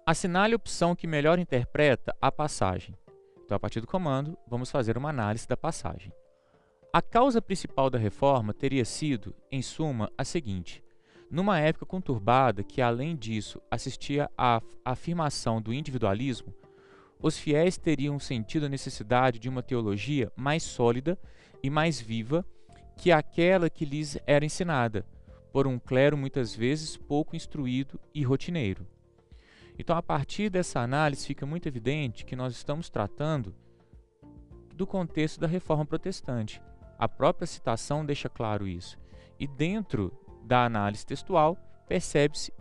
Assinale a opção que melhor interpreta a passagem. Então, a partir do comando, vamos fazer uma análise da passagem. A causa principal da reforma teria sido, em suma, a seguinte: numa época conturbada que, além disso, assistia à afirmação do individualismo, os fiéis teriam sentido a necessidade de uma teologia mais sólida e mais viva que aquela que lhes era ensinada, por um clero muitas vezes pouco instruído e rotineiro. Então, a partir dessa análise, fica muito evidente que nós estamos tratando do contexto da Reforma Protestante. A própria citação deixa claro isso. E dentro da análise textual, percebe-se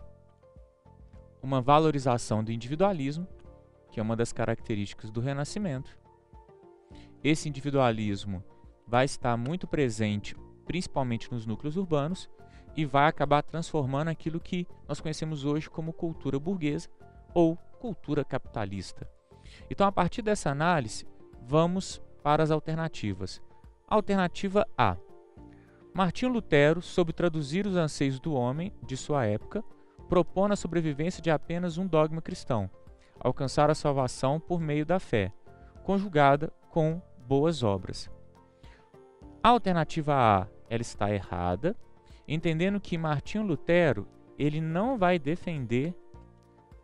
uma valorização do individualismo, que é uma das características do Renascimento. Esse individualismo vai estar muito presente, principalmente nos núcleos urbanos, e vai acabar transformando aquilo que nós conhecemos hoje como cultura burguesa ou cultura capitalista. Então, a partir dessa análise, vamos para as alternativas. Alternativa A. Martinho Lutero, soube traduzir os anseios do homem de sua época, propõe a sobrevivência de apenas um dogma cristão, alcançar a salvação por meio da fé, conjugada com boas obras. A alternativa A, ela está errada, entendendo que Martinho Lutero, ele não vai defender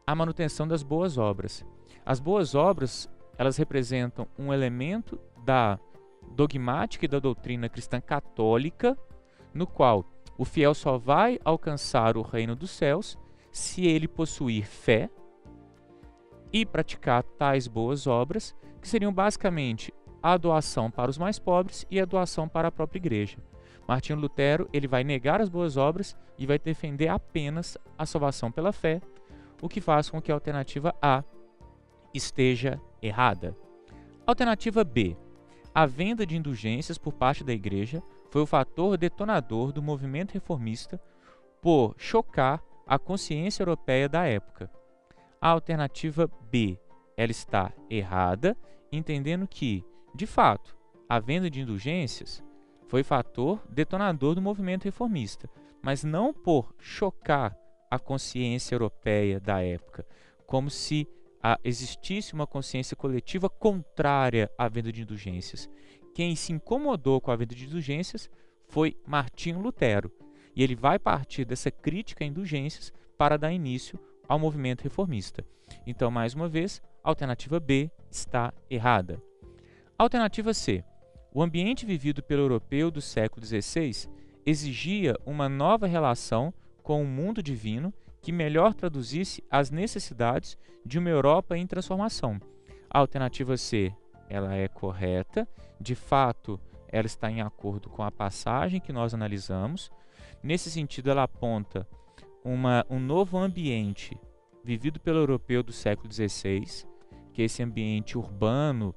a manutenção das boas obras. As boas obras, elas representam um elemento da dogmática e da doutrina cristã católica, no qual o fiel só vai alcançar o reino dos céus se ele possuir fé e praticar tais boas obras, que seriam basicamente a doação para os mais pobres e a doação para a própria igreja. Martinho Lutero, ele vai negar as boas obras e vai defender apenas a salvação pela fé, o que faz com que a alternativa A esteja errada. Alternativa B. A venda de indulgências por parte da igreja foi o fator detonador do movimento reformista por chocar a consciência europeia da época. A alternativa B, ela está errada, entendendo que, de fato, a venda de indulgências foi fator detonador do movimento reformista, mas não por chocar a consciência europeia da época, como se existisse uma consciência coletiva contrária à venda de indulgências. Quem se incomodou com a venda de indulgências foi Martinho Lutero, e ele vai partir dessa crítica a indulgências para dar início ao movimento reformista. Então, mais uma vez, a alternativa B está errada. Alternativa C. O ambiente vivido pelo europeu do século XVI exigia uma nova relação com o mundo divino que melhor traduzisse as necessidades de uma Europa em transformação. A alternativa C, ela é correta, de fato, ela está em acordo com a passagem que nós analisamos. Nesse sentido, ela aponta um novo ambiente vivido pelo europeu do século XVI, que é esse ambiente urbano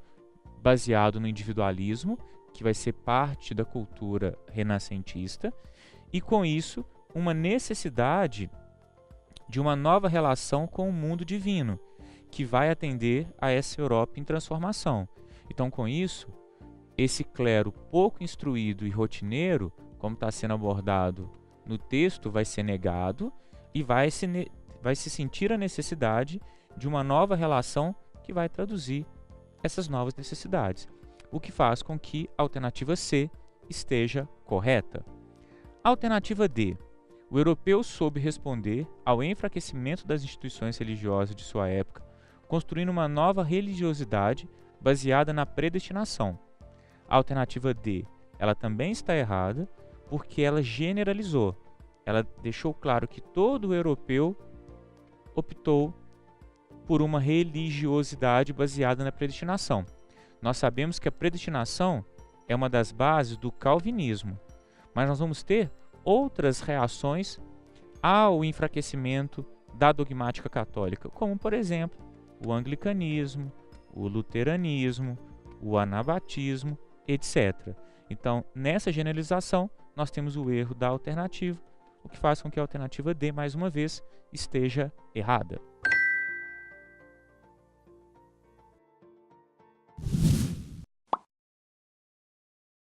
baseado no individualismo, que vai ser parte da cultura renascentista, e com isso, uma necessidade de uma nova relação com o mundo divino, que vai atender a essa Europa em transformação. Então, com isso, esse clero pouco instruído e rotineiro, como está sendo abordado no texto, vai ser negado e vai se sentir a necessidade de uma nova relação que vai traduzir essas novas necessidades, o que faz com que a alternativa C esteja correta. Alternativa D. O europeu soube responder ao enfraquecimento das instituições religiosas de sua época, construindo uma nova religiosidade baseada na predestinação. A alternativa D, ela também está errada, porque ela generalizou. Ela deixou claro que todo europeu optou por uma religiosidade baseada na predestinação. Nós sabemos que a predestinação é uma das bases do calvinismo, mas nós vamos ter outras reações ao enfraquecimento da dogmática católica, como, por exemplo, o anglicanismo, o luteranismo, o anabatismo, etc. Então, nessa generalização, nós temos o erro da alternativa, o que faz com que a alternativa D, mais uma vez, esteja errada.